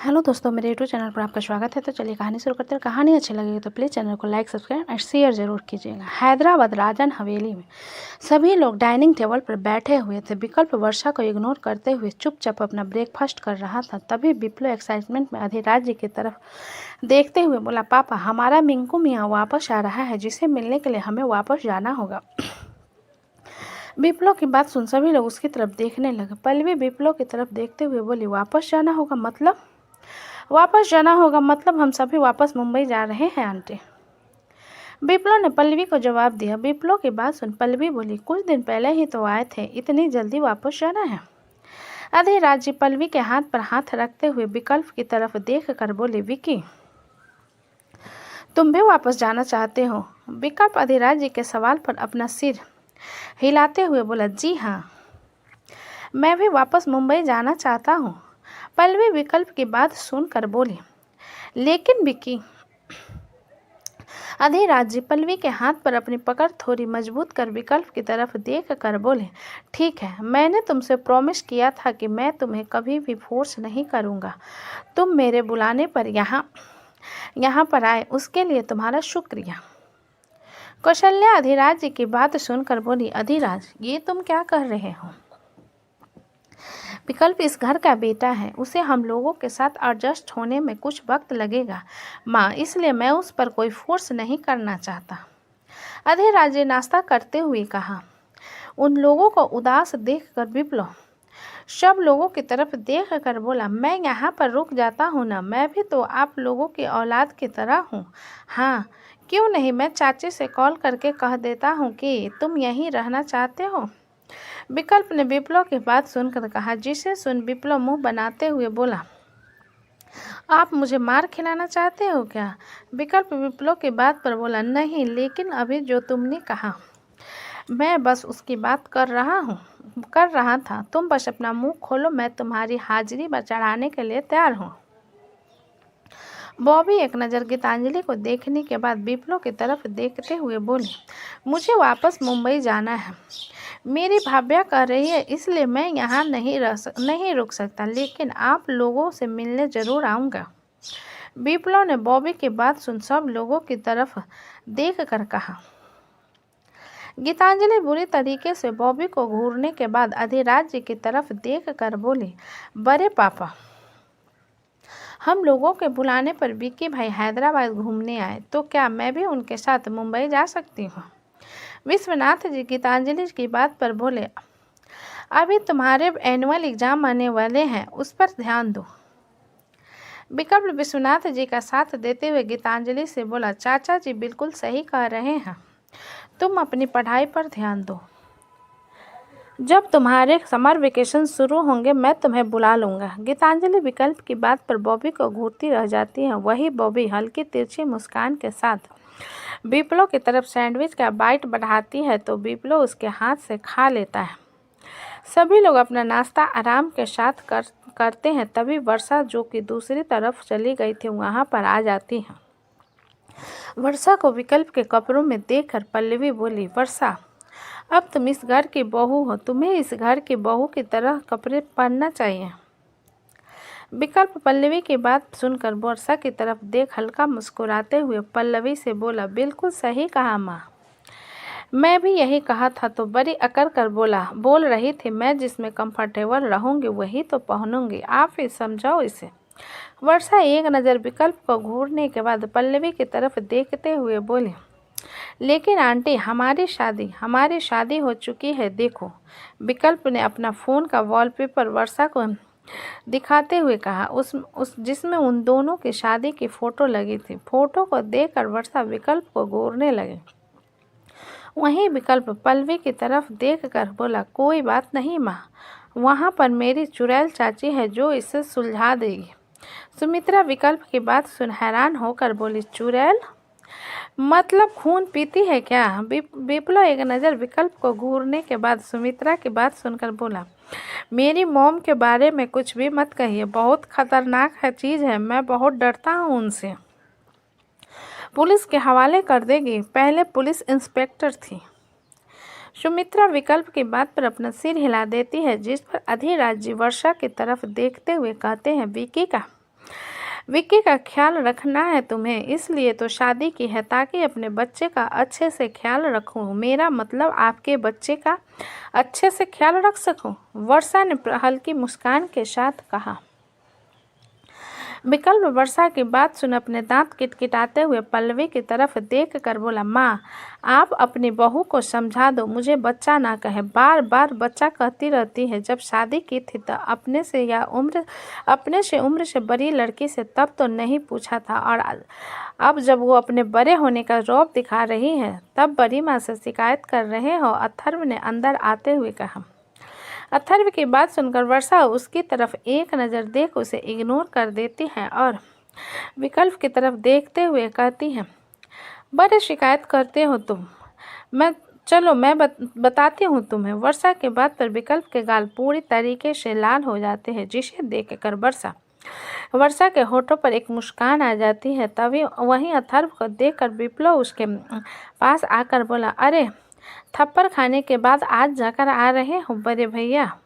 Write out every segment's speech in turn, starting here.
Hello दोस्तों, मेरे YouTube channel पर आपका स्वागत है। तो चलिए कहानी शुरू करते हैं। कहानी अच्छी लगेगी तो प्लीज़ चैनल को लाइक, सब्सक्राइब और शेयर जरूर कीजिएगा। हैदराबाद राजन हवेली में सभी लोग डाइनिंग टेबल पर बैठे हुए थे। विकल्प वर्षा को इग्नोर करते हुए चुपचाप अपना ब्रेकफास्ट कर रहा था। तभी विप्लव एक्साइटमेंट में अधिराज जी की तरफ देखते हुए बोला, पापा, हमारा मिंकू मियाँ वापस आ रहा है, जिसे मिलने के लिए हमें वापस जाना होगा। विप्लव की बात सुन सभी लोग उसकी तरफ देखने लगे। पल्लवी विप्लव की तरफ देखते हुए बोली, वापस जाना होगा मतलब? वापस जाना होगा मतलब हम सभी वापस मुंबई जा रहे हैं आंटी। विप्लव ने पल्लवी को जवाब दिया। विप्लव की बात सुन पल्लवी बोली, कुछ दिन पहले ही तो आए थे, इतनी जल्दी वापस जाना है? अधिराज जी पल्लवी के हाथ पर हाथ रखते हुए विकल्प की तरफ देख कर बोले, विकी, तुम भी वापस जाना चाहते हो? विकल्प अधिराज जी के सवाल पर अपना सिर हिलाते हुए बोला, जी हाँ, मैं भी वापस मुंबई जाना चाहता हूँ। पल्लवी विकल्प की बात सुनकर बोली, लेकिन विकी। अधिराज जी पल्लवी के हाथ पर अपनी पकड़ थोड़ी मजबूत कर विकल्प की तरफ देख कर बोले, ठीक है, मैंने तुमसे प्रॉमिस किया था कि मैं तुम्हें कभी भी फोर्स नहीं करूँगा। तुम मेरे बुलाने पर यहाँ पर आए, उसके लिए तुम्हारा शुक्रिया। कौशल्या अधिराज जी की बात सुनकर बोली, अधिराज, ये तुम क्या कह रहे हो? विकल्प इस घर का बेटा है, उसे हम लोगों के साथ एडजस्ट होने में कुछ वक्त लगेगा माँ, इसलिए मैं उस पर कोई फोर्स नहीं करना चाहता। अधिराज ने नाश्ता करते हुए कहा। उन लोगों को उदास देखकर विप्लव सब लोगों की तरफ देख कर बोला, मैं यहाँ पर रुक जाता हूँ ना, मैं भी तो आप लोगों की औलाद की तरह हूँ। हाँ, क्यों नहीं, मैं चाची से कॉल करके कह देता हूँ कि तुम यहीं रहना चाहते हो। विकल्प ने विप्लव की बात सुनकर कहा, जिसे सुन विप्लव मुंह बनाते हुए बोला, आप मुझे मार खिलाना चाहते हो क्या? विकल्प विप्लव की बात पर बोला, नहीं, लेकिन अभी जो तुमने कहा मैं बस उसकी बात कर रहा था। तुम बस अपना मुंह खोलो, मैं तुम्हारी हाजिरी चढ़ाने के लिए तैयार हूँ। बॉबी एक नज़र गीतांजलि को देखने के बाद विप्लव की तरफ देखते हुए बोली, मुझे वापस मुंबई जाना है। मेरी भाभ्या कह रही है, इसलिए मैं यहाँ नहीं रुक सकता, लेकिन आप लोगों से मिलने ज़रूर आऊँगा। विप्लव ने बॉबी की बात सुन सब लोगों की तरफ देख कर कहा। गीतांजलि बुरी तरीके से बॉबी को घूरने के बाद अधिराज जी की तरफ देख कर बोली, बड़े पापा, हम लोगों के बुलाने पर विक्की भाई हैदराबाद घूमने आए, तो क्या मैं भी उनके साथ मुंबई जा सकती हूँ? विश्वनाथ जी गीतांजलि की बात पर बोले, अभी तुम्हारे एनुअल एग्जाम आने वाले हैं, उस पर ध्यान दो। विकल्प विश्वनाथ जी का साथ देते हुए गीतांजलि से बोला, चाचा जी बिल्कुल सही कह रहे हैं, तुम अपनी पढ़ाई पर ध्यान दो। जब तुम्हारे समर वेकेशन शुरू होंगे मैं तुम्हें बुला लूँगा। गीतांजलि विकल्प की बात पर बॉबी को घूरती रह जाती है। वही बॉबी हल्की तिरछी मुस्कान के साथ विप्लव की तरफ सैंडविच का बाइट बढ़ाती है तो विप्लव उसके हाथ से खा लेता है। सभी लोग अपना नाश्ता आराम के साथ करते हैं। तभी वर्षा, जो कि दूसरी तरफ चली गई थी, वहाँ पर आ जाती है। वर्षा को विकल्प के कपड़ों में देखकर पल्लवी बोली, वर्षा, अब तुम इस घर की बहू हो, तुम्हें इस घर की बहू की तरह कपड़े पहनना चाहिए। विकल्प पल्लवी की बात सुनकर वर्षा की तरफ देख हल्का मुस्कुराते हुए पल्लवी से बोला, बिल्कुल सही कहा माँ, मैं भी यही कहा था। तो बड़ी अकड़ कर बोल रही थी, मैं जिसमें कंफर्टेबल रहूंगी वही तो पहनूंगी, आप ही समझाओ इसे। वर्षा एक नज़र विकल्प को घूरने के बाद पल्लवी की तरफ देखते हुए बोली, लेकिन आंटी, हमारी शादी हो चुकी है, देखो। विकल्प ने अपना फ़ोन का वॉलपेपर वर्षा को दिखाते हुए कहा, उस जिसमें उन दोनों की शादी की फ़ोटो लगी थी। फ़ोटो को देखकर वर्षा विकल्प को घूरने लगे। वहीं विकल्प पल्लवी की तरफ देखकर बोला, कोई बात नहीं माँ, वहाँ पर मेरी चुड़ैल चाची है जो इसे सुलझा देगी। सुमित्रा विकल्प की बात सुन हैरान होकर बोली, चुड़ैल मतलब खून पीती है क्या? विप्लव एक नज़र विकल्प को घूरने के बाद सुमित्रा की बात सुनकर बोला, मेरी मॉम के बारे में कुछ भी मत कहिए, बहुत खतरनाक चीज़ है, मैं बहुत डरता हूँ उनसे, पुलिस के हवाले कर देगी, पहले पुलिस इंस्पेक्टर थी। सुमित्रा विकल्प की बात पर अपना सिर हिला देती है, जिस पर अधिराज जी वर्षा की तरफ देखते हुए कहते हैं, विकी का विक्की का ख्याल रखना है तुम्हें, इसलिए तो शादी की है, ताकि अपने बच्चे का अच्छे से ख्याल रखूं। मेरा मतलब आपके बच्चे का अच्छे से ख्याल रख सकूं, वर्षा ने हल्की मुस्कान के साथ कहा। विकल्प वर्षा की बात सुन अपने दांत किटकिटाते हुए पल्लवी की तरफ देख कर बोला, माँ आप अपनी बहू को समझा दो, मुझे बच्चा ना कहे, बार बार बच्चा कहती रहती है। जब शादी की थी तो अपने से उम्र से बड़ी लड़की से तब तो नहीं पूछा था, और अब जब वो अपने बड़े होने का रौब दिखा रही है तब बड़ी माँ से शिकायत कर रहे हो, अथर्व ने अंदर आते हुए कहा। अथर्व की बात सुनकर वर्षा उसकी तरफ एक नज़र देख उसे इग्नोर कर देती है और विकल्प की तरफ देखते हुए कहती है, बड़े शिकायत करते हो तुम, मैं बताती हूँ तुम्हें। वर्षा के बात पर विकल्प के गाल पूरी तरीके से लाल हो जाते हैं, जिसे देखकर वर्षा के होठों पर एक मुस्कान आ जाती है। तभी वहीं अथर्व को देखकर विप्लव उसके पास आकर बोला, अरे थप्पड़ खाने के बाद आज जाकर आ रहे हो बड़े भैया।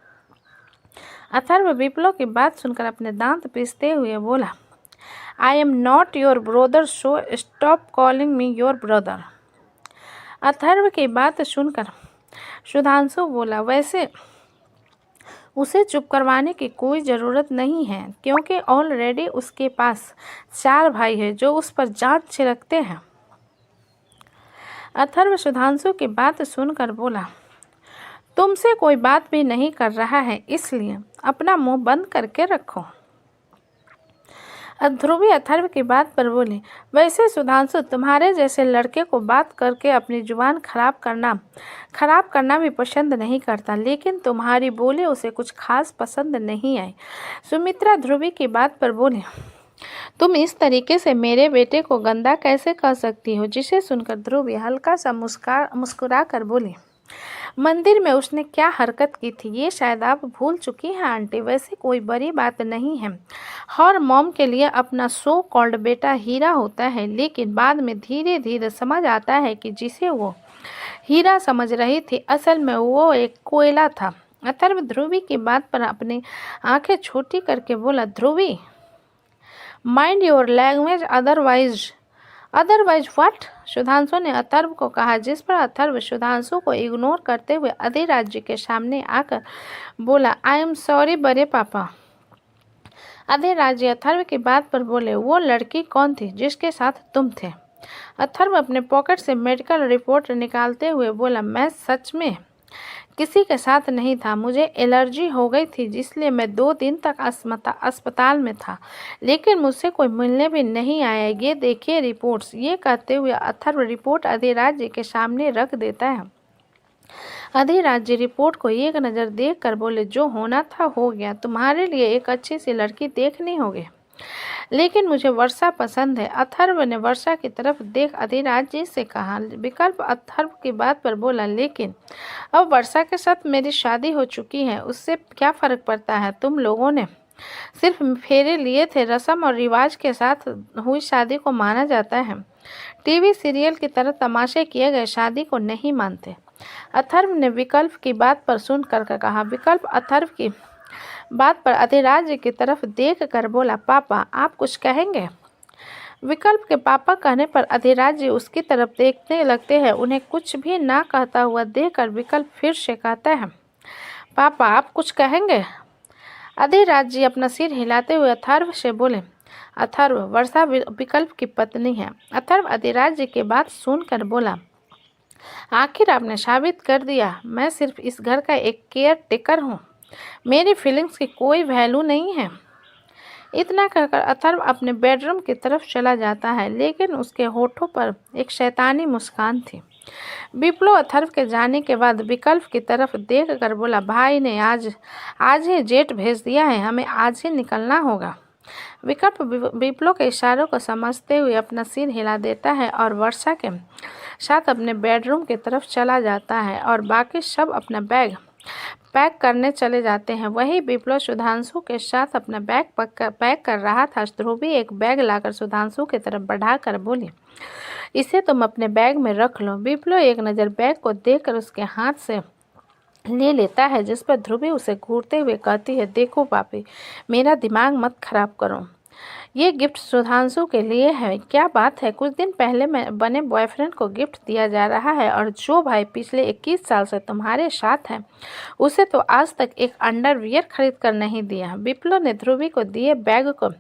अथर्व विप्लव की बात सुनकर अपने दांत पीसते हुए बोला, I am not your brother, so stop calling me your brother. Atharva की बात सुनकर सुधांशु बोला, वैसे उसे चुप करवाने की कोई ज़रूरत नहीं है, क्योंकि ऑलरेडी उसके पास 4 भाई हैं जो उस पर जान छिड़कते हैं। अथर्व सुधांशु की बात सुनकर बोला, तुमसे कोई बात भी नहीं कर रहा है, इसलिए अपना मुंह बंद करके रखो। ध्रुवी अथर्व की बात पर बोली, वैसे सुधांशु तुम्हारे जैसे लड़के को बात करके अपनी जुबान खराब करना भी पसंद नहीं करता, लेकिन तुम्हारी बोली उसे कुछ खास पसंद नहीं आई। सुमित्रा ध्रुवी की बात पर बोली, तुम इस तरीके से मेरे बेटे को गंदा कैसे कह सकती हो। जिसे सुनकर ध्रुवी हल्का सा मुस्कुरा कर बोली, मंदिर में उसने क्या हरकत की थी ये शायद आप भूल चुकी हैं आंटी, वैसे कोई बड़ी बात नहीं है। हर मॉम के लिए अपना सो कॉल्ड बेटा हीरा होता है, लेकिन बाद में धीरे धीरे समझ आता है कि जिसे वो हीरा समझ रही थी असल में वो एक कोयला था। अथर्व ध्रुवी की बात पर अपनी आंखें छोटी करके बोला, Dhruvi mind your language, otherwise what. Sudhanshu ने अथर्व को कहा, जिस पर अथर्व सुधांशु को इग्नोर करते हुए अधिराज्य के सामने आकर बोला, आई एम सॉरी बड़े पापा। अधिराज्य अथर्व की बात पर बोले, वो लड़की कौन थी जिसके साथ तुम थे। अथर्व अपने पॉकेट से मेडिकल रिपोर्ट निकालते हुए बोला, मैं सच में किसी के साथ नहीं था, मुझे एलर्जी हो गई थी जिसलिए मैं 2 दिन तक अस्पताल में था, लेकिन मुझसे कोई मिलने भी नहीं आया। ये देखिए रिपोर्ट्स। ये कहते हुए अथर्व रिपोर्ट अधिराज्य के सामने रख देता है। अधिराज्य रिपोर्ट को एक नज़र देख कर बोले, जो होना था हो गया, तुम्हारे लिए एक अच्छी सी लड़की देखनी होगी, लेकिन मुझे वर्षा पसंद है। अथर्व ने वर्षा की तरफ देख अधिराज्य से कहा। विकल्प अथर्व की बात पर बोला, लेकिन अब वर्षा के साथ मेरी शादी हो चुकी है, उससे क्या फ़र्क पड़ता है। तुम लोगों ने सिर्फ फेरे लिए थे, रस्म और रिवाज के साथ हुई शादी को माना जाता है। टीवी सीरियल की तरह तमाशे किए गए शादी को नहीं मानते। अथर्व ने विकल्प की बात पर सुनकर कहा। विकल्प अथर्व की बात पर अधिराज्य की तरफ देख कर बोला, पापा आप कुछ कहेंगे। विकल्प के पापा कहने पर अधिराज्य उसकी तरफ देखने लगते हैं। उन्हें कुछ भी ना कहता हुआ देखकर विकल्प फिर से कहता है, पापा आप कुछ कहेंगे। अधिराज्य अपना सिर हिलाते हुए अथर्व से बोले, अथर्व वर्षा विकल्प की पत्नी है। अथर्व अधिराज्य की बात सुनकर बोला, आखिर आपने साबित कर दिया, मैं सिर्फ इस घर का एक केयर टेकर हूँ, मेरी फीलिंग्स की कोई वैल्यू नहीं है। इतना कहकर अथर्व अपने बेडरूम की तरफ चला जाता है, लेकिन उसके होठों पर एक शैतानी मुस्कान थी। विप्लव अथर्व के जाने के बाद विकल्प की तरफ देख कर बोला, भाई ने आज ही जेट भेज दिया है, हमें आज ही निकलना होगा। विकल्प विप्लव के इशारों को समझते हुए अपना सिर हिला देता है और वर्षा के साथ अपने बेडरूम की तरफ चला जाता है और बाकी सब अपना बैग पैक करने चले जाते हैं। वही विप्लव सुधांशु के साथ अपना बैग पैक कर रहा था। ध्रुवी एक बैग लाकर सुधांशु की तरफ बढ़ाकर बोली, इसे तुम अपने बैग में रख लो। विप्लव एक नज़र बैग को देखकर उसके हाथ से ले लेता है, जिस पर ध्रुवी उसे घूरते हुए कहती है, देखो पापी मेरा दिमाग मत खराब करो, ये गिफ्ट सुधांशु के लिए है। क्या बात है, कुछ दिन पहले मैं बने बॉयफ्रेंड को गिफ्ट दिया जा रहा है, और जो भाई पिछले 21 साल से तुम्हारे साथ है उसे तो आज तक एक अंडरवियर खरीद कर नहीं दिया। विप्लव ने ध्रुवी को दिए बैग को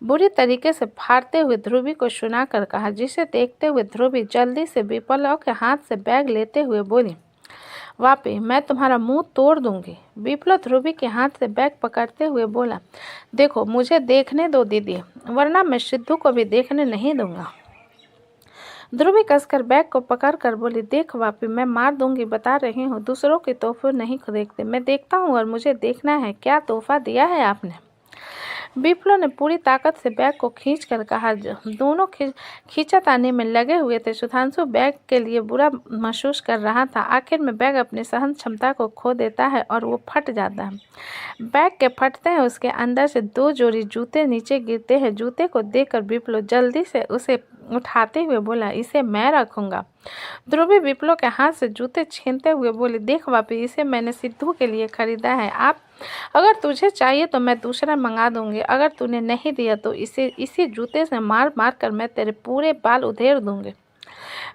बुरी तरीके से फाड़ते हुए ध्रुवी को सुनाकर कहा, जिसे देखते हुए ध्रुवी जल्दी से विप्लव के हाथ से बैग लेते हुए बोली, वापी मैं तुम्हारा मुंह तोड़ दूंगी। विप्लव ध्रुवी के हाथ से बैग पकड़ते हुए बोला, देखो मुझे देखने दो दीदी, वरना मैं सिद्धू को भी देखने नहीं दूंगा। ध्रुवी कसकर बैग को पकड़कर बोली, देख वापी मैं मार दूंगी, बता रही हूँ। दूसरों के तोहफे नहीं देखते, मैं देखता हूँ और मुझे देखना है क्या तोहफा दिया है आपने। विप्लव ने पूरी ताकत से बैग को खींचकर कहा। दोनों खींचातानी में लगे हुए थे। सुधांशु बैग के लिए बुरा महसूस कर रहा था। आखिर में बैग अपनी सहन क्षमता को खो देता है और वो फट जाता है। बैग के फटते हैं उसके अंदर से 2 जोड़ी जूते नीचे गिरते हैं। जूते को देखकर विप्लव जल्दी से उसे उठाते हुए बोला, इसे मैं रखूंगा। ध्रुवी विप्लव के हाथ से जूते छीनते हुए बोली, देख वापी इसे मैंने सिद्धू के लिए खरीदा है। अगर तुझे चाहिए तो मैं दूसरा मंगा दूंगी। अगर तूने नहीं दिया तो इसी जूते से मार मार कर मैं तेरे पूरे बाल उधेड़ दूंगी।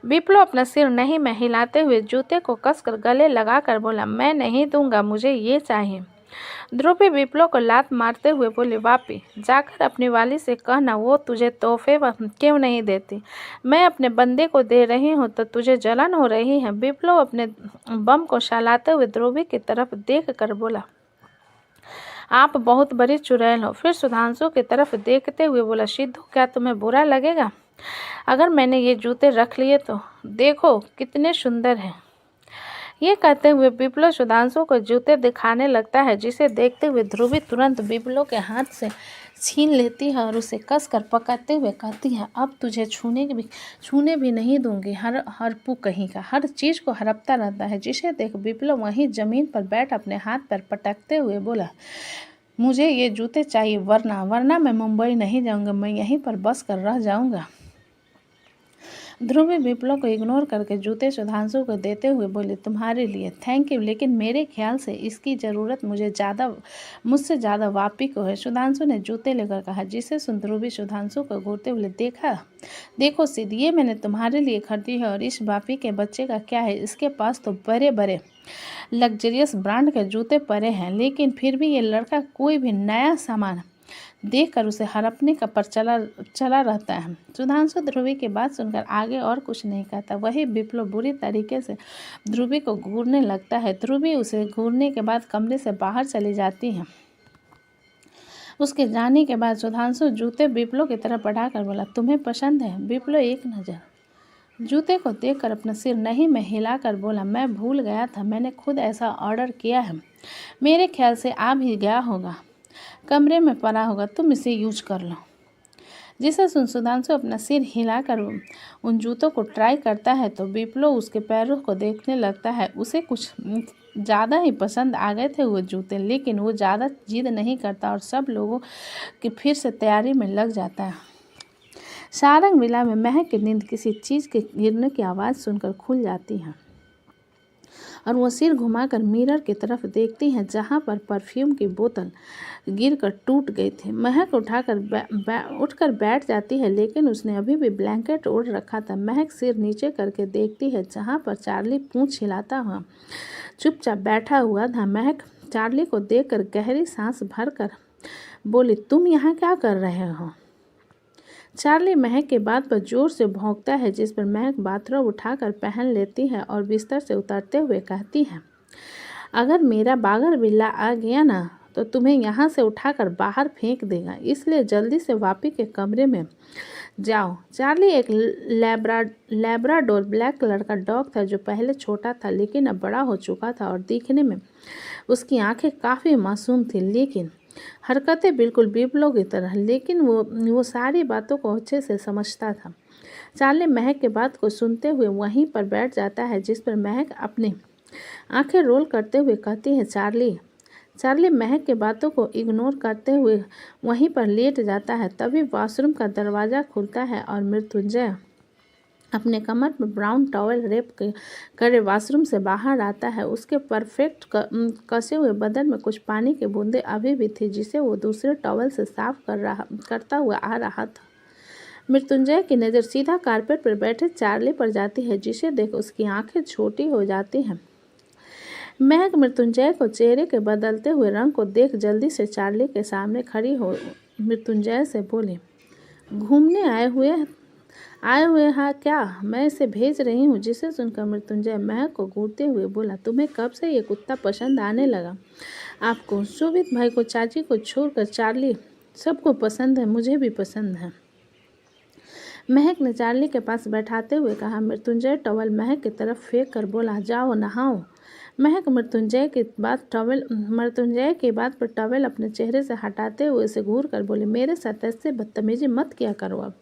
विप्लव अपना सिर नहीं में हिलाते हुए जूते को कसकर गले लगाकर बोला, मैं नहीं दूंगा, मुझे ये चाहिए। ध्रुवी विप्लव को लात मारते हुए बोली, वापी जाकर अपनी वाली से कहना वो तुझे तोहफे क्यों नहीं देती। मैं अपने बंदे को दे रही हूँ तो तुझे जलन हो रही है। विप्लव अपने बम को शालाते हुए ध्रुवी की तरफ देख कर बोला, आप बहुत बड़ी चुड़ैल हो। फिर सुधांशु की तरफ देखते हुए बोला, सिद्धू क्या तुम्हें बुरा लगेगा अगर मैंने ये जूते रख लिए तो? देखो कितने सुंदर हैं। ये कहते हुए विप्लव सुधांशु को जूते दिखाने लगता है, जिसे देखते हुए ध्रुवी तुरंत विप्लव के हाथ से छीन लेती है और उसे कसकर पकड़ते हुए कहती है, अब तुझे छूने भी नहीं दूंगी। हरपू कहीं का हर चीज़ को हड़पता रहता है। जिसे देख विप्लव वहीं जमीन पर बैठ अपने हाथ पर पटकते हुए बोला, मुझे ये जूते चाहिए, वरना मैं मुंबई नहीं जाऊंगा, मैं यहीं पर बस कर रह जाऊंगा। ध्रुवी विप्लव को इग्नोर करके जूते सुधांशु को देते हुए बोले, तुम्हारे लिए थैंक यू, लेकिन मेरे ख्याल से इसकी ज़रूरत मुझसे ज़्यादा वापी को है। सुधांशु ने जूते लेकर कहा, जिसे सुन ध्रुवी सुधांशु को घूरते हुए देखो सिद्ध, ये मैंने तुम्हारे लिए खरीदी है और इस वापी के बच्चे का क्या है, इसके पास तो बड़े बड़े लग्जरियस ब्रांड के जूते पड़े हैं, लेकिन फिर भी ये लड़का कोई भी नया सामान देखकर उसे हड़पने का पर चला रहता है। सुधांशु ध्रुवी की बात सुनकर आगे और कुछ नहीं कहता। वही विप्लव बुरी तरीके से ध्रुवी को घूरने लगता है। ध्रुवी उसे घूरने के बाद कमरे से बाहर चली जाती है। उसके जाने के बाद सुधांशु जूते विप्लव की तरफ बढ़ाकर बोला, तुम्हें पसंद है? विप्लव एक नज़र जूते को देखकर अपना सिर नहीं में हिलाकर बोला, मैं भूल गया था, मैंने खुद ऐसा ऑर्डर किया है। मेरे ख्याल से आ भी गया होगा, कमरे में पड़ा होगा, तुम इसे यूज कर लो। जिसे सुन सुधांशु अपना सिर हिलाकर उन जूतों को ट्राई करता है तो विप्लव उसके पैरों को देखने लगता है। उसे कुछ ज़्यादा ही पसंद आ गए थे वो जूते, लेकिन वो ज़्यादा जिद नहीं करता और सब लोगों की फिर से तैयारी में लग जाता है। सारंग विला में महक की नींद किसी चीज़ के गिरने की आवाज़ सुनकर खुल जाती है और वो सिर घुमाकर मिरर की तरफ देखती हैं, जहाँ पर परफ्यूम की बोतल गिरकर टूट गई थी। महक उठकर बैठ जाती है, लेकिन उसने अभी भी ब्लैंकेट ओढ़ रखा था। महक सिर नीचे करके देखती है, जहाँ पर चार्ली पूंछ हिलाता हुआ चुपचाप बैठा हुआ था। महक चार्ली को देखकर गहरी सांस भरकर बोली, तुम यहाँ क्या कर रहे हो? चार्ली महक के बात पर जोर से भौंकता है, जिस पर महक बाथरोब उठाकर पहन लेती है और बिस्तर से उतरते हुए कहती है, अगर मेरा बागर बिल्ला आ गया ना तो तुम्हें यहाँ से उठाकर बाहर फेंक देगा, इसलिए जल्दी से वापी के कमरे में जाओ। चार्ली एक लैब्राडोर ब्लैक कलर का डॉग था, जो पहले छोटा था लेकिन अब बड़ा हो चुका था और दिखने में उसकी आंखें काफ़ी मासूम थी, लेकिन हरकतें बिल्कुल विप्लव की तरह। लेकिन वो सारी बातों को अच्छे से समझता था। चार्ली महक के बात को सुनते हुए वहीं पर बैठ जाता है, जिस पर महक अपनी आंखें रोल करते हुए कहती है, चार्ली महक के बातों को इग्नोर करते हुए वहीं पर लेट जाता है। तभी वॉशरूम का दरवाज़ा खुलता है और मृत्युंजय अपने कमर पर ब्राउन टॉवल रेप करे वॉशरूम से बाहर आता है। उसके परफेक्ट कसे हुए बदन में कुछ पानी की बूंदें अभी भी थी, जिसे वो दूसरे टॉवल से साफ करता हुआ आ रहा था। मृत्युंजय की नज़र सीधा कारपेट पर बैठे चार्ली पर जाती है, जिसे देख उसकी आंखें छोटी हो जाती हैं। महक मृत्युंजय को चेहरे के बदलते हुए रंग को देख जल्दी से चार्ली के सामने खड़ी हो मृत्युंजय से बोली, घूमने आए हुए हाँ क्या? मैं इसे भेज रही हूँ। जिसे सुनकर मृत्युंजय महक को घूरते हुए बोला, तुम्हें कब से ये कुत्ता पसंद आने लगा? आपको? शोभित भाई को, चाची को छोड़कर चार्ली सबको पसंद है, मुझे भी पसंद है। महक ने चार्ली के पास बैठाते हुए कहा। मृत्युंजय टॉवल महक की तरफ फेंक कर बोला, जाओ नहाओ। महक मृत्युंजय की बात पर टॉवल अपने चेहरे से हटाते हुए उसे घूर कर बोले, मेरे साथ ऐसे बदतमीजी मत किया करो अब,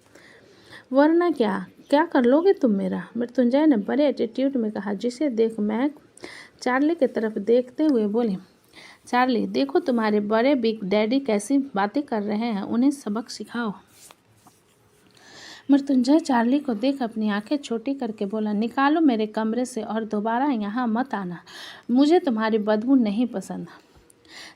वरना क्या कर लोगे तुम मेरा? मृत्युंजय ने बड़े एटीट्यूड में कहा, जिसे देख महक चार्ली की तरफ देखते हुए बोली, चार्ली देखो तुम्हारे बड़े बिग डैडी कैसी बातें कर रहे हैं, उन्हें सबक सिखाओ। मृत्युंजय चार्ली को देख अपनी आंखें छोटी करके बोला, निकालो मेरे कमरे से और दोबारा यहाँ मत आना, मुझे तुम्हारी बदबू नहीं पसंद।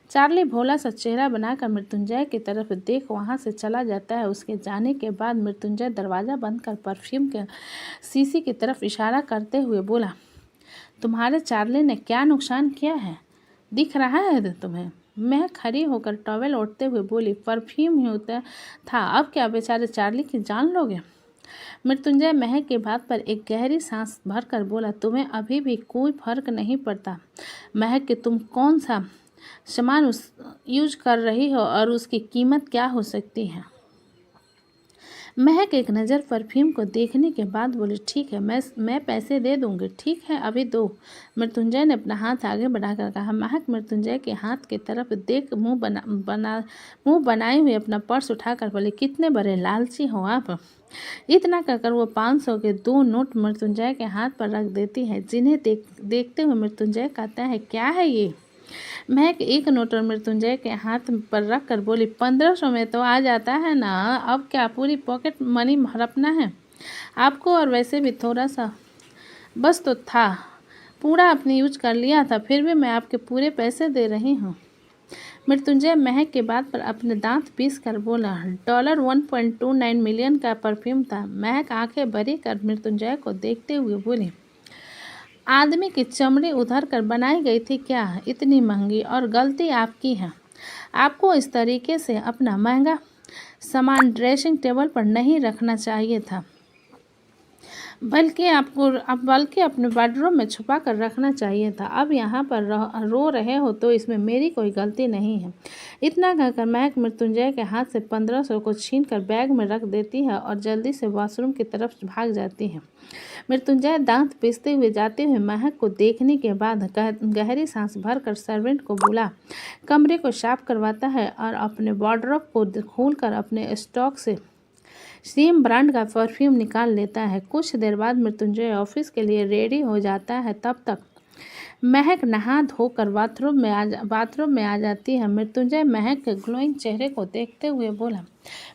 चार्ली भोला सा चेहरा बनाकर मृत्युंजय की तरफ देख वहाँ से चला जाता है। उसके जाने के बाद मृत्युंजय दरवाज़ा बंद कर परफ्यूम के शीशी की तरफ इशारा करते हुए बोला, तुम्हारे चार्ली ने क्या नुकसान किया है, दिख रहा है तुम्हें? मैं खड़ी होकर टॉवेल ओढ़ते हुए बोली, परफ्यूम ही होता था, अब क्या बेचारे चार्ली की जान लोगे? मृत्युंजय महक की बात पर एक गहरी सांस भरकर बोला, तुम्हें अभी भी कोई फर्क नहीं पड़ता महक कि तुम कौन सा सामान यूज कर रही हो और उसकी कीमत क्या हो सकती है। महक एक नज़र परफ्यूम को देखने के बाद बोली, ठीक है, मैं पैसे दे दूंगी। ठीक है, अभी दो। मृत्युंजय ने अपना हाथ आगे बढ़ाकर कहा। महक मृत्युंजय के हाथ की तरफ देख मुंह बनाए हुए अपना पर्स उठाकर बोली, कितने बड़े लालची हो आप। इतना कहकर वो 500 के 2 नोट मृत्युंजय के हाथ पर रख देती है, जिन्हें देखते हुए मृत्युंजय कहता है, क्या है ये? महक एक नोट और मृत्युंजय के हाथ पर रख कर बोली, 1500 में तो आ जाता है ना, अब क्या पूरी पॉकेट मनी हड़पना है आपको? और वैसे भी थोड़ा सा बस तो था, पूरा अपने यूज कर लिया था, फिर भी मैं आपके पूरे पैसे दे रही हूँ। मृत्युंजय महक के बात पर अपने दांत पीस कर बोला, $1.29 मिलियन का परफ्यूम था। महक आंखें बड़ी कर मृत्युंजय को देखते हुए बोली, आदमी की चमड़ी उधर कर बनाई गई थी क्या, इतनी महंगी? और गलती आपकी है, आपको इस तरीके से अपना महंगा सामान ड्रेसिंग टेबल पर नहीं रखना चाहिए था, बल्कि अपने बेडरूम में छुपा कर रखना चाहिए था। अब यहाँ पर रो रहे हो तो इसमें मेरी कोई गलती नहीं है। इतना कहकर महक मृत्युंजय के हाथ से 1500 को छीनकर बैग में रख देती है और जल्दी से वॉशरूम की तरफ भाग जाती है। मृत्युंजय दांत पीसते हुए जाते हुए महक को देखने के बाद गहरी सांस भरकर सर्वेंट को बुला कमरे को साफ करवाता है और अपने वार्डरोब को खोलकर अपने स्टॉक से सेम ब्रांड का परफ्यूम निकाल लेता है। कुछ देर बाद मृत्युंजय ऑफिस के लिए रेडी हो जाता है। तब तक महक नहा धोकर बाथरूम में आ जाती है। मृत्युंजय महक के ग्लोइंग चेहरे को देखते हुए बोला,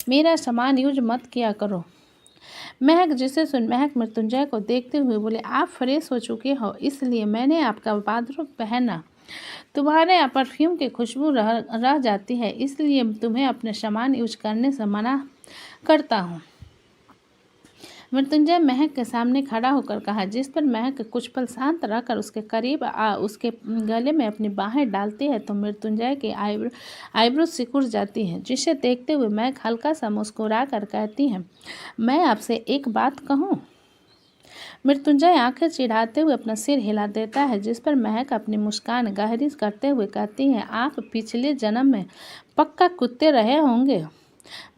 मेरा सामान यूज मत किया करो। महक मृत्युंजय को देखते हुए बोले, आप फ्रेश हो चुके हो इसलिए मैंने आपका बाथरूम पहना, तुम्हारे परफ्यूम की खुशबू रह जाती है, इसलिए तुम्हें अपने सामान यूज करने से मना करता हूँ। मृत्युंजय महक के सामने खड़ा होकर कहा, जिस पर महक कुछ पल शांत रहकर उसके करीब उसके गले में अपनी बाहें डालती है तो मृत्युंजय की आईब्रो सिकुड़ जाती है, जिसे देखते हुए महक हल्का सा मुस्कुरा कर कहती है, मैं आपसे एक बात कहूँ? मृत्युंजय आंखें चिढ़ाते हुए अपना सिर हिला देता है, जिस पर महक अपनी मुस्कान गहरी करते हुए कहती है, आप पिछले जन्म में पक्का कुत्ते रहे होंगे।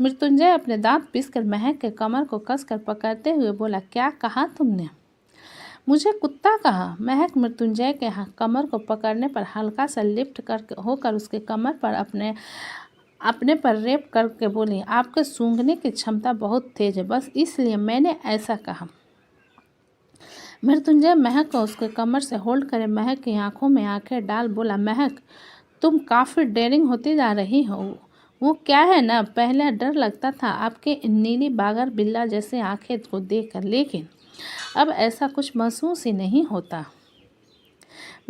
मृत्युंजय अपने दांत पीसकर महक के कमर को कसकर पकड़ते हुए बोला, क्या कहा तुमने? मुझे कुत्ता कहा? महक मृत्युंजय के कमर को पकड़ने पर हल्का सा लिफ्ट होकर उसके कमर पर अपने पर रेप करके बोली, आपके सूंघने की क्षमता बहुत तेज है, बस इसलिए मैंने ऐसा कहा। मृत्युंजय महक को उसके कमर से होल्ड करे महक की आंखों में आंखें डाल बोला, महक तुम काफ़ी डेयरिंग होती जा रही हो। वो क्या है ना, पहले डर लगता था आपके नीली बागर बिल्ला जैसे आंखें को देखकर, लेकिन अब ऐसा कुछ महसूस ही नहीं होता।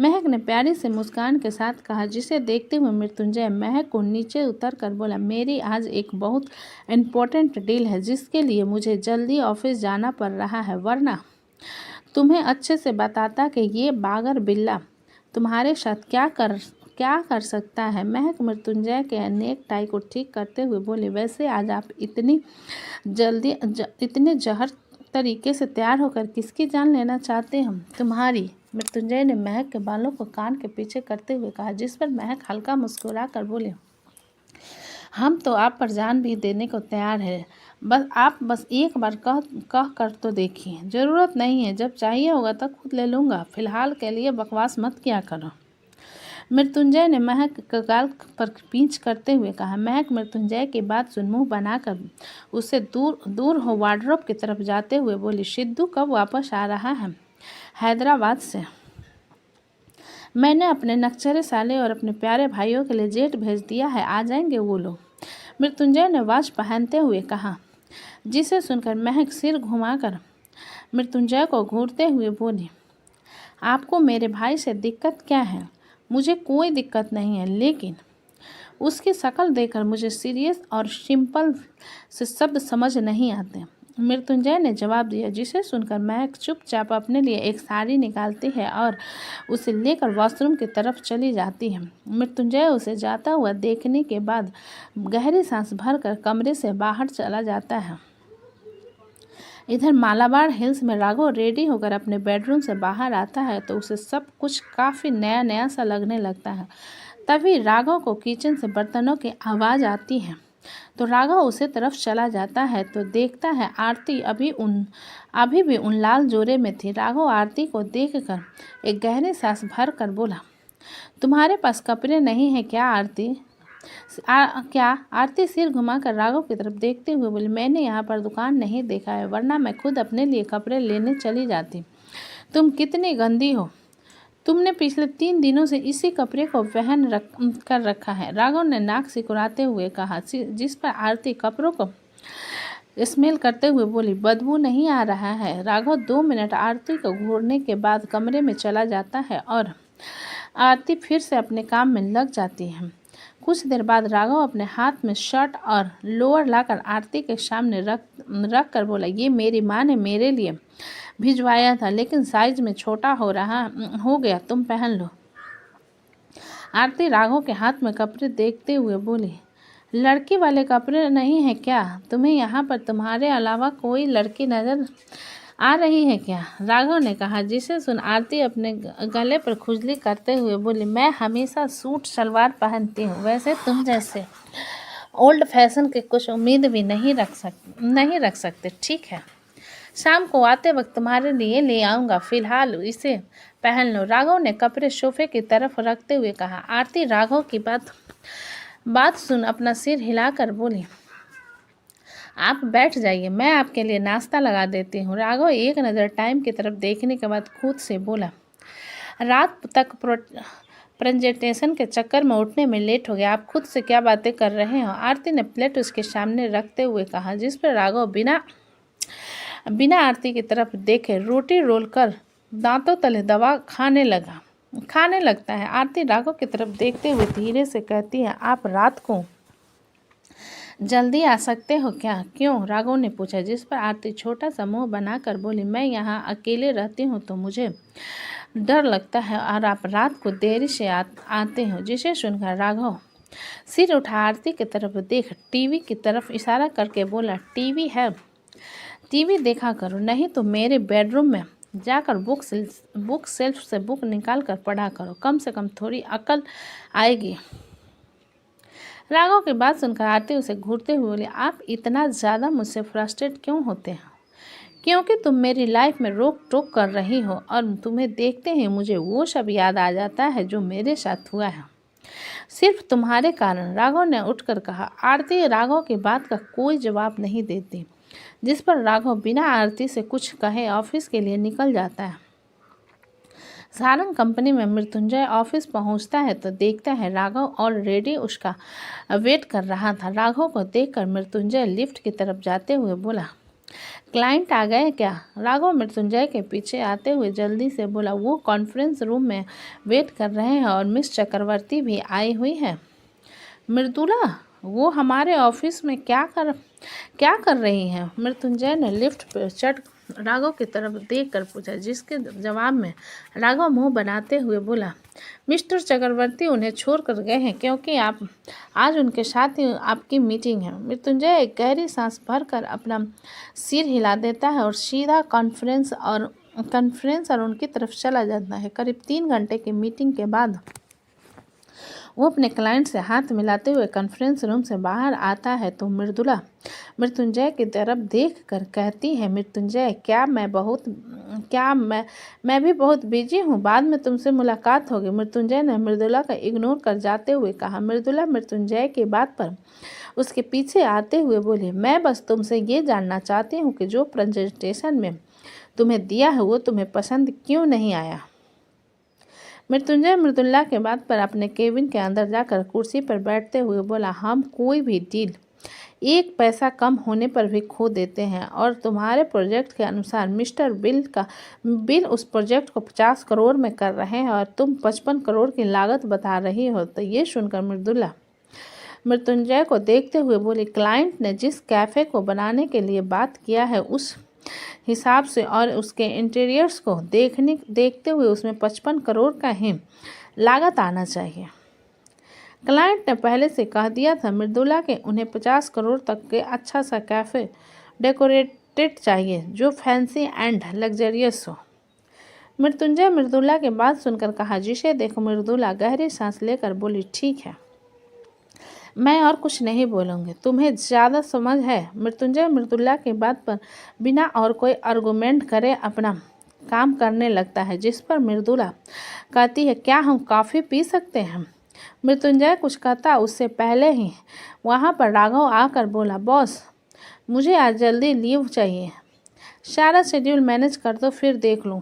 महक ने प्यारी से मुस्कान के साथ कहा, जिसे देखते हुए मृत्युंजय महक को नीचे उतर कर बोला, मेरी आज एक बहुत इम्पोर्टेंट डील है जिसके लिए मुझे जल्दी ऑफिस जाना पड़ रहा है, वरना तुम्हें अच्छे से बताता कि ये बागर बिल्ला तुम्हारे साथ क्या कर सकता है। महक मृत्युंजय के नेक टाई को ठीक करते हुए बोली, वैसे आज आप इतने जहर तरीके से तैयार होकर किसकी जान लेना चाहते हैं? तुम्हारी। मृत्युंजय ने महक के बालों को कान के पीछे करते हुए कहा, जिस पर महक हल्का मुस्कुरा कर बोले, हम तो आप पर जान भी देने को तैयार है, बस एक बार कह कर तो देखिए। ज़रूरत नहीं है, जब चाहिए होगा तब खुद ले लूँगा, फिलहाल के लिए बकवास मत किया करो। मृत्युंजय ने महक के गाल पर पींच करते हुए कहा। महक मृत्युंजय की बात सुन मुँह बनाकर उससे दूर हो वार्डरोब की तरफ जाते हुए बोली, सिद्धू कब वापस आ रहा है हैदराबाद से? मैंने अपने नक्चरे साले और अपने प्यारे भाइयों के लिए जेट भेज दिया है, आ जाएंगे वो लोग। मृत्युंजय ने वॉच पहनते हुए कहा, जिसे सुनकर महक सिर घुमाकर मृत्युंजय को घूरते हुए बोली, आपको मेरे भाई से दिक्कत क्या है? मुझे कोई दिक्कत नहीं है, लेकिन उसकी शक्ल देखकर मुझे सीरियस और सिंपल से शब्द समझ नहीं आते। मृत्युंजय ने जवाब दिया, जिसे सुनकर महक चुपचाप अपने लिए एक साड़ी निकालती है और उसे लेकर वॉशरूम की तरफ चली जाती है। मृत्युंजय उसे जाता हुआ देखने के बाद गहरी सांस भरकर कमरे से बाहर चला जाता है। इधर मालाबार हिल्स में राघव रेडी होकर अपने बेडरूम से बाहर आता है तो उसे सब कुछ काफ़ी नया नया सा लगने लगता है। तभी राघव को किचन से बर्तनों की आवाज़ आती है तो राघव उसे तरफ चला जाता है तो देखता है आरती अभी भी उन लाल जोरे में थी। राघव आरती को देखकर एक गहरी सांस भर कर बोला, तुम्हारे पास कपड़े नहीं है क्या आरती? क्या? आरती सिर घुमाकर राघव की तरफ देखते हुए बोली, मैंने यहाँ पर दुकान नहीं देखा है, वरना मैं खुद अपने लिए कपड़े लेने चली जाती। तुम कितनी गंदी हो, तुमने पिछले 3 दिनों से इसी कपड़े को कर रखा है। राघव ने नाक सिकुड़ाते हुए कहा, जिस पर आरती कपड़ों को स्मेल करते हुए बोली, बदबू नहीं आ रहा है? राघव 2 मिनट आरती को घूरने के बाद कमरे में चला जाता है और आरती फिर से अपने काम में लग जाती है। कुछ देर बाद राघव अपने हाथ में शर्ट और लोअर लाकर आरती के सामने रख कर बोला, ये मेरी माँ ने मेरे लिए भिजवाया था, लेकिन साइज में छोटा हो गया, तुम पहन लो। आरती राघव के हाथ में कपड़े देखते हुए बोली, लड़की वाले कपड़े नहीं है क्या? तुम्हें यहाँ पर तुम्हारे अलावा कोई लड़की नज़र आ रही है क्या? राघव ने कहा, जिसे सुन आरती अपने गले पर खुजली करते हुए बोली, मैं हमेशा सूट सलवार पहनती हूँ, वैसे तुम जैसे ओल्ड फैशन के कुछ उम्मीद भी नहीं रख सकते। ठीक है, शाम को आते वक्त तुम्हारे लिए ले आऊँगा, फिलहाल इसे पहन लो। राघव ने कपड़े सोफे की तरफ रखते हुए कहा। आरती राघव की बात सुन अपना सिर हिलाकर बोली, आप बैठ जाइए, मैं आपके लिए नाश्ता लगा देती हूँ। राघव एक नज़र टाइम की तरफ देखने के बाद खुद से बोला, रात तक प्रेजेंटेशन के चक्कर में उठने में लेट हो गया, आप खुद से क्या बातें कर रहे हो? आरती ने प्लेट उसके सामने रखते हुए कहा, जिस पर राघव बिना आरती की तरफ देखे रोटी रोल कर दांतों तले दबा खाने लगता है। आरती राघव की तरफ देखते हुए धीरे से कहती है, आप रात को जल्दी आ सकते हो क्या? क्यों? राघव ने पूछा, जिस पर आरती छोटा सा मुंह बनाकर बोली, मैं यहाँ अकेले रहती हूँ तो मुझे डर लगता है और आप रात को देरी से आते हो। जिसे सुनकर राघव सिर उठा आरती की तरफ देख टीवी की तरफ इशारा करके बोला, टीवी है, टीवी देखा करो, नहीं तो मेरे बेडरूम में जाकर बुक सेल्फ से बुक निकाल कर पढ़ा करो, कम से कम थोड़ी अकल आएगी। राघव की बात सुनकर आरती उसे घूरते हुए बोली, आप इतना ज़्यादा मुझसे फ्रस्ट्रेट क्यों होते हैं? क्योंकि तुम मेरी लाइफ में रोक टोक कर रही हो और तुम्हें देखते ही मुझे वो सब याद आ जाता है जो मेरे साथ हुआ है, सिर्फ तुम्हारे कारण। राघव ने उठकर कहा। आरती राघव की बात का कोई जवाब नहीं देती, जिस पर राघव बिना आरती से कुछ कहे ऑफिस के लिए निकल जाता है। सारंग कंपनी में मृत्युंजय ऑफिस पहुंचता है तो देखता है राघव ऑलरेडी उसका वेट कर रहा था। राघव को देखकर मृत्युंजय लिफ्ट की तरफ जाते हुए बोला, क्लाइंट आ गए क्या? राघव मृत्युंजय के पीछे आते हुए जल्दी से बोला। वो कॉन्फ्रेंस रूम में वेट कर रहे हैं और मिस चक्रवर्ती भी आई हुई है। मृदुला, वो हमारे ऑफिस में क्या कर रही हैं? मृत्युंजय ने लिफ्ट पर चढ़ राघव की तरफ देख कर पूछा, जिसके जवाब में राघव मुंह बनाते हुए बोला, मिस्टर चक्रवर्ती उन्हें छोड़ कर गए हैं क्योंकि आप आज उनके साथ ही आपकी मीटिंग है। मृत्युंजय एक गहरी सांस भरकर अपना सिर हिला देता है और सीधा कॉन्फ्रेंस और उनकी तरफ चला जाता है। करीब 3 घंटे की मीटिंग के बाद वो अपने क्लाइंट से हाथ मिलाते हुए कॉन्फ्रेंस रूम से बाहर आता है तो मृदुला मृत्युंजय की तरफ देख कर कहती है, मृत्युंजय, मैं भी बहुत बिजी हूँ, बाद में तुमसे मुलाकात होगी। मृत्युंजय ने मृदुला का इग्नोर कर जाते हुए कहा। मृदुला मृत्युंजय की बात पर उसके पीछे आते हुए बोली, मैं बस तुमसे ये जानना चाहती हूँ कि जो प्रेजेंटेशन में तुम्हें दिया है वो तुम्हें पसंद क्यों नहीं आया? मृत्युंजय मृदुला के बात पर अपने केबिन के अंदर जाकर कुर्सी पर बैठते हुए बोला, हम कोई भी डील 1 पैसा कम होने पर भी खो देते हैं और तुम्हारे प्रोजेक्ट के अनुसार मिस्टर बिल उस प्रोजेक्ट को 50 करोड़ में कर रहे हैं और तुम 55 करोड़ की लागत बता रही हो। तो ये सुनकर मृदुला मृत्युंजय को देखते हुए बोली, क्लाइंट ने जिस कैफ़े को बनाने के लिए बात किया है उस हिसाब से और उसके इंटीरियर्स को देखते हुए उसमें 55 करोड़ का ही लागत आना चाहिए। क्लाइंट ने पहले से कह दिया था मृदुला के उन्हें 50 करोड़ तक के अच्छा सा कैफ़े डेकोरेटेड चाहिए जो फैंसी एंड लग्जरियस हो। मृत्युंजय मृदुला के बात सुनकर कहा, जिसे देखो। मृदुला गहरी सांस लेकर बोली, ठीक है, मैं और कुछ नहीं बोलूँगी, तुम्हें ज़्यादा समझ है। मृत्युंजय मृदुला की बात पर बिना और कोई आर्गूमेंट करे अपना काम करने लगता है, जिस पर मृदुला कहती है, क्या हम कॉफ़ी पी सकते हैं? मृत्युंजय कुछ कहता उससे पहले ही वहाँ पर राघव आकर बोला, बॉस, मुझे आज जल्दी लीव चाहिए, सारा शेड्यूल मैनेज कर दो, फिर देख लूँ।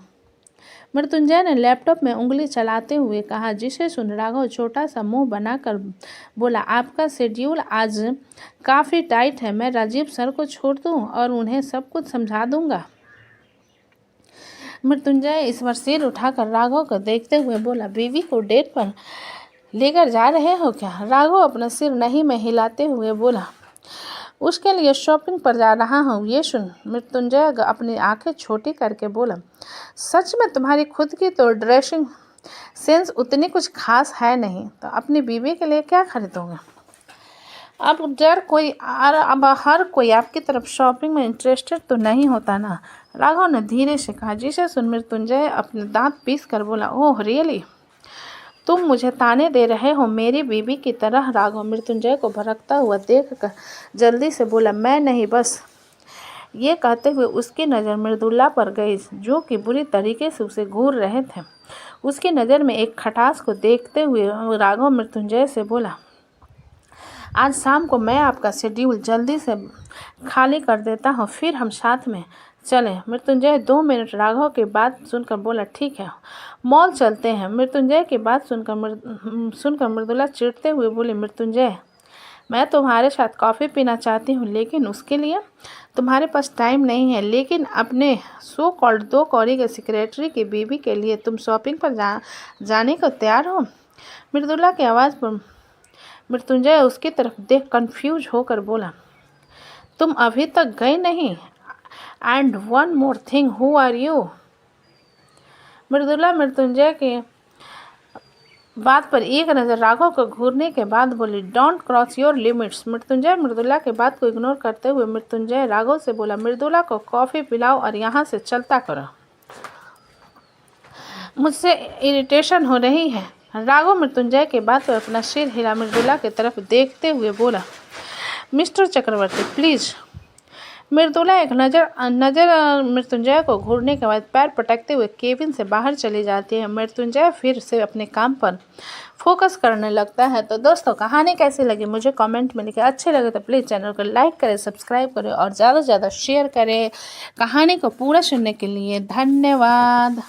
मृत्युंजय ने लैपटॉप में उंगली चलाते हुए कहा, जिसे सुन राघव छोटा सा मुंह बनाकर बोला, आपका शेड्यूल आज काफ़ी टाइट है, मैं राजीव सर को छोड़ दूं और उन्हें सब कुछ समझा दूंगा। मृत्युंजय इस बार सिर उठाकर राघव को देखते हुए बोला, बीवी को डेट पर लेकर जा रहे हो क्या? राघव अपना सिर नहीं में हिलाते हुए बोला, उसके लिए शॉपिंग पर जा रहा हूँ। ये सुन मृत्युंजय अपनी आंखें छोटी करके बोला, सच में तुम्हारी खुद की तो ड्रेसिंग सेंस उतनी कुछ खास है नहीं, तो अपनी बीवी के लिए क्या खरीदोगे? अब हर कोई आपकी तरफ शॉपिंग में इंटरेस्टेड तो नहीं होता ना, राघव ने धीरे से कहा। जिसे सुन मृत्युंजय अपने दांत पीस कर बोला, ओह रियली, तुम मुझे ताने दे रहे हो मेरी बीवी की तरह? राघव मृत्युंजय को भड़कता हुआ देखकर जल्दी से बोला, मैं नहीं, बस। ये कहते हुए उसकी नज़र मृदुला पर गई, जो कि बुरी तरीके से उसे घूर रहे थे। उसकी नज़र में एक खटास को देखते हुए राघव मृत्युंजय से बोला, आज शाम को मैं आपका शेड्यूल जल्दी से खाली कर देता हूँ, फिर हम साथ में चलें। मृत्युंजय 2 मिनट राघव की बात सुनकर बोला, ठीक है, मॉल चलते हैं। मृत्युंजय की बात सुनकर मृदुला चिढ़ते हुए बोली, मृत्युंजय, मैं तुम्हारे साथ कॉफ़ी पीना चाहती हूँ, लेकिन उसके लिए तुम्हारे पास टाइम नहीं है। लेकिन अपने सो कॉल्ड 2 कौड़ी के सेक्रेटरी की बीवी के लिए तुम शॉपिंग पर जाने को तैयार हो? मृदुला की आवाज़ पर मृत्युंजय उसकी तरफ देख कंफ्यूज होकर बोला, तुम अभी तक गए नहीं? And one more thing, who are you? Mridula Mrityunjay के बात पर एक नज़र राघव को घूरने के बाद बोली, don't cross your limits. Mrityunjay Mridula के बात को इग्नोर करते हुए मृत्युंजय राघव से बोला, मृदुला को कॉफ़ी पिलाओ और यहाँ से चलता करो, मुझसे इरिटेशन हो रही है। राघव मृत्युंजय के बात पर अपना सिर हिला मृदुला की तरफ देखते हुए बोला, मिस्टर चक्रवर्ती प्लीज़। मृदुला एक नज़र मृत्युंजय को घूरने के बाद पैर पटकते हुए केबिन से बाहर चली जाती है। मृत्युंजय फिर से अपने काम पर फोकस करने लगता है। तो दोस्तों, कहानी कैसी लगी मुझे कमेंट में लिखें। अच्छे लगे तो प्लीज़ चैनल को लाइक करें, सब्सक्राइब करें और ज़्यादा से ज़्यादा शेयर करें। कहानी को पूरा सुनने के लिए धन्यवाद।